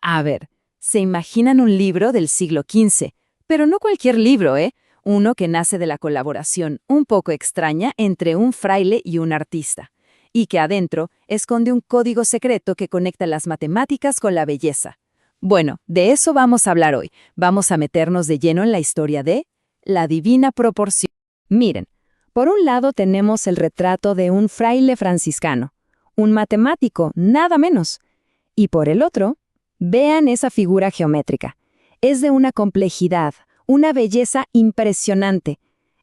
A ver, se imaginan un libro del siglo XV, pero no cualquier libro, ¿eh? Uno que nace de la colaboración un poco extraña entre un fraile y un artista, y que adentro esconde un código secreto que conecta las matemáticas con la belleza. Bueno, de eso vamos a hablar hoy. Vamos a meternos de lleno en la historia de la divina proporción. Miren, por un lado tenemos el retrato de un fraile franciscano, un matemático, nada menos. Y por el otro, vean esa figura geométrica. Es de una complejidad, una belleza impresionante.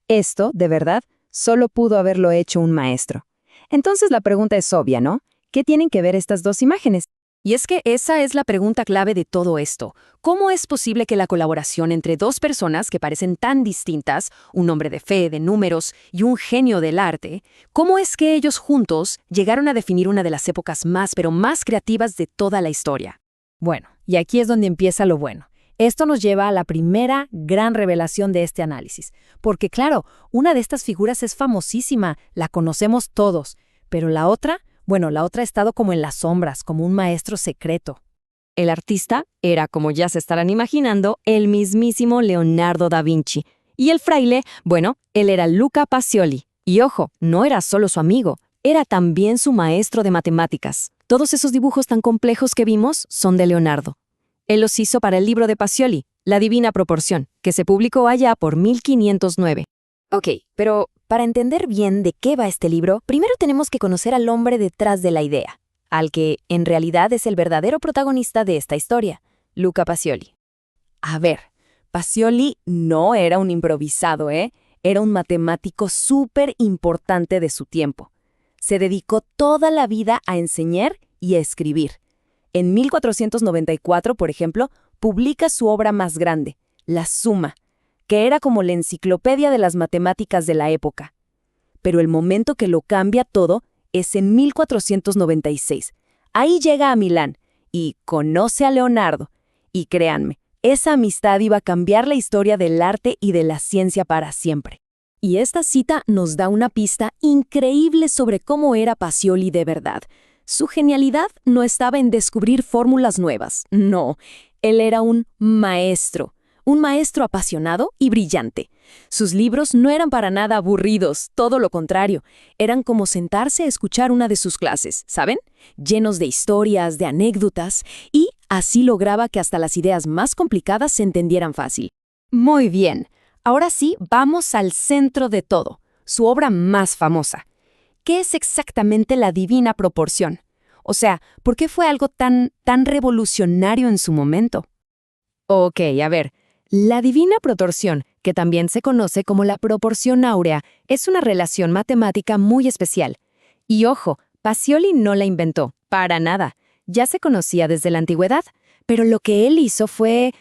Esto, de verdad, solo pudo haberlo hecho un maestro. Entonces la pregunta es obvia, ¿no? ¿Qué tienen que ver estas dos imágenes? Y es que esa es la pregunta clave de todo esto. ¿Cómo es posible que la colaboración entre dos personas que parecen tan distintas, un hombre de fe, de números y un genio del arte, cómo es que ellos juntos llegaron a definir una de las épocas más, pero más creativas de toda la historia? Bueno, y aquí es donde empieza lo bueno. Esto nos lleva a la primera gran revelación de este análisis. Porque claro, una de estas figuras es famosísima, la conocemos todos, pero la otra... Bueno, la otra ha estado como en las sombras, como un maestro secreto. El artista era, como ya se estarán imaginando, el mismísimo Leonardo da Vinci. Y el fraile, bueno, él era Luca Pacioli. Y ojo, no era solo su amigo, era también su maestro de matemáticas. Todos esos dibujos tan complejos que vimos son de Leonardo. Él los hizo para el libro de Pacioli, La Divina Proporción, que se publicó allá por 1509. Ok, pero para entender bien de qué va este libro, primero tenemos que conocer al hombre detrás de la idea, al que en realidad es el verdadero protagonista de esta historia, Luca Pacioli. A ver, Pacioli no era un improvisado, ¿eh? Era un matemático súper importante de su tiempo. Se dedicó toda la vida a enseñar y a escribir. En 1494, por ejemplo, publica su obra más grande, La Suma, que era como la enciclopedia de las matemáticas de la época. Pero el momento que lo cambia todo es en 1496. Ahí llega a Milán y conoce a Leonardo. Y créanme, esa amistad iba a cambiar la historia del arte y de la ciencia para siempre. Y esta cita nos da una pista increíble sobre cómo era Pacioli de verdad. Su genialidad no estaba en descubrir fórmulas nuevas, no, él era un maestro apasionado y brillante. Sus libros no eran para nada aburridos, todo lo contrario, eran como sentarse a escuchar una de sus clases, ¿saben? Llenos de historias, de anécdotas, y así lograba que hasta las ideas más complicadas se entendieran fácil. Muy bien, ahora sí vamos al centro de todo, su obra más famosa. ¿Qué es exactamente la divina proporción? O sea, ¿por qué fue algo tan revolucionario en su momento? Ok, a ver, la divina proporción, que también se conoce como la proporción áurea, es una relación matemática muy especial. Y ojo, Pacioli no la inventó, para nada. Ya se conocía desde la antigüedad, pero lo que él hizo fue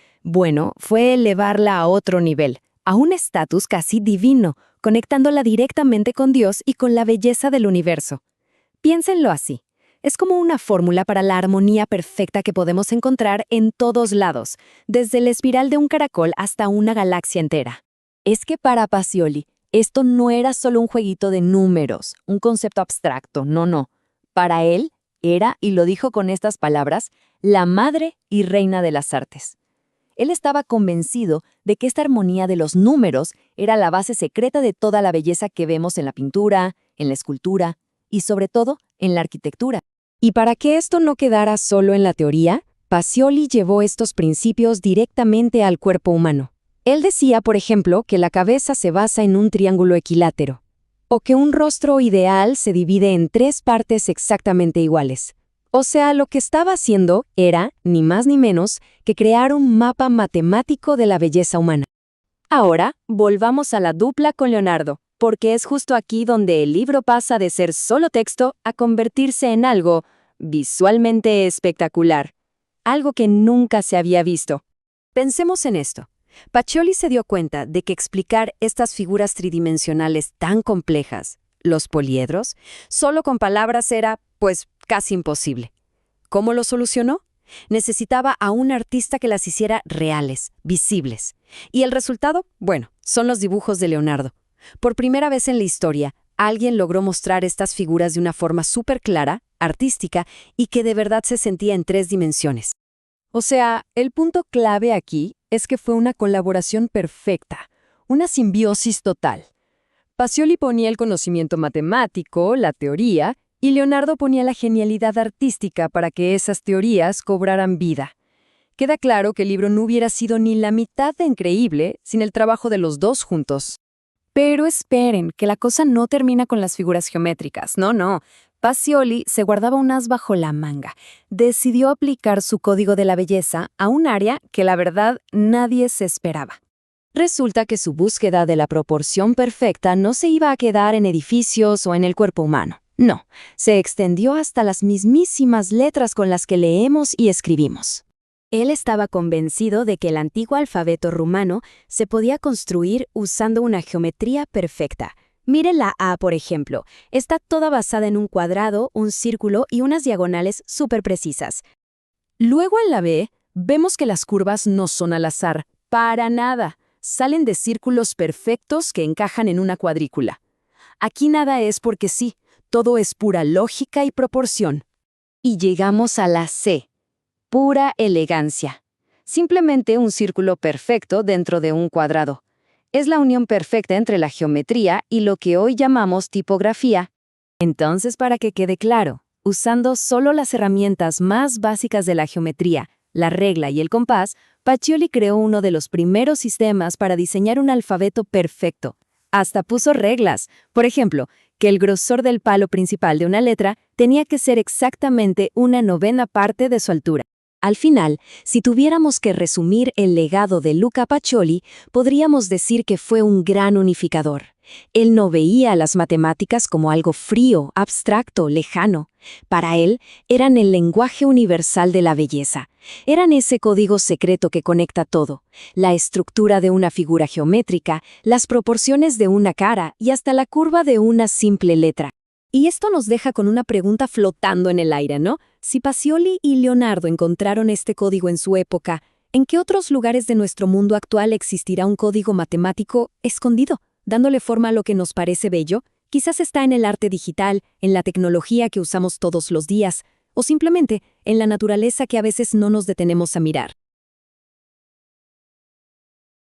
elevarla a otro nivel, a un estatus casi divino, conectándola directamente con Dios y con la belleza del universo. Piénsenlo así. Es como una fórmula para la armonía perfecta que podemos encontrar en todos lados, desde la espiral de un caracol hasta una galaxia entera. Es que para Pacioli, esto no era solo un jueguito de números, un concepto abstracto, no. Para él era, y lo dijo con estas palabras, la madre y reina de las artes. Él estaba convencido de que esta armonía de los números era la base secreta de toda la belleza que vemos en la pintura, en la escultura y sobre todo en la arquitectura. Y para que esto no quedara solo en la teoría, Pacioli llevó estos principios directamente al cuerpo humano. Él decía, por ejemplo, que la cabeza se basa en un triángulo equilátero, o que un rostro ideal se divide en 3 partes exactamente iguales. O sea, lo que estaba haciendo era, ni más ni menos, que crear un mapa matemático de la belleza humana. Ahora, volvamos a la dupla con Leonardo, porque es justo aquí donde el libro pasa de ser solo texto a convertirse en algo visualmente espectacular, algo que nunca se había visto. Pensemos en esto. Pacioli se dio cuenta de que explicar estas figuras tridimensionales tan complejas, los poliedros, solo con palabras era, pues, casi imposible. ¿Cómo lo solucionó? Necesitaba a un artista que las hiciera reales, visibles. Y el resultado, bueno, son los dibujos de Leonardo. Por primera vez en la historia, alguien logró mostrar estas figuras de una forma súper clara, artística, y que de verdad se sentía en 3 dimensiones. O sea, el punto clave aquí es que fue una colaboración perfecta, una simbiosis total. Pacioli ponía el conocimiento matemático, la teoría, y Leonardo ponía la genialidad artística para que esas teorías cobraran vida. Queda claro que el libro no hubiera sido ni la mitad de increíble sin el trabajo de los dos juntos. Pero esperen, que la cosa no termina con las figuras geométricas. No. Pacioli se guardaba un as bajo la manga. Decidió aplicar su código de la belleza a un área que la verdad nadie se esperaba. Resulta que su búsqueda de la proporción perfecta no se iba a quedar en edificios o en el cuerpo humano. No, se extendió hasta las mismísimas letras con las que leemos y escribimos. Él estaba convencido de que el antiguo alfabeto rumano se podía construir usando una geometría perfecta. Miren la A, por ejemplo. Está toda basada en un cuadrado, un círculo y unas diagonales súper precisas. Luego en la B, vemos que las curvas no son al azar, para nada. Salen de círculos perfectos que encajan en una cuadrícula. Aquí nada es porque sí, todo es pura lógica y proporción. Y llegamos a la C. Pura elegancia. Simplemente un círculo perfecto dentro de un cuadrado. Es la unión perfecta entre la geometría y lo que hoy llamamos tipografía. Entonces, para que quede claro, usando solo las herramientas más básicas de la geometría, la regla y el compás, Pacioli creó uno de los primeros sistemas para diseñar un alfabeto perfecto. Hasta puso reglas. Por ejemplo, que el grosor del palo principal de una letra tenía que ser exactamente 1/9 parte de su altura. Al final, si tuviéramos que resumir el legado de Luca Pacioli, podríamos decir que fue un gran unificador. Él no veía las matemáticas como algo frío, abstracto, lejano. Para él, eran el lenguaje universal de la belleza. Eran ese código secreto que conecta todo. La estructura de una figura geométrica, las proporciones de una cara y hasta la curva de una simple letra. Y esto nos deja con una pregunta flotando en el aire, ¿no? Si Pacioli y Leonardo encontraron este código en su época, ¿en qué otros lugares de nuestro mundo actual existirá un código matemático escondido, dándole forma a lo que nos parece bello? Quizás está en el arte digital, en la tecnología que usamos todos los días, o simplemente en la naturaleza que a veces no nos detenemos a mirar.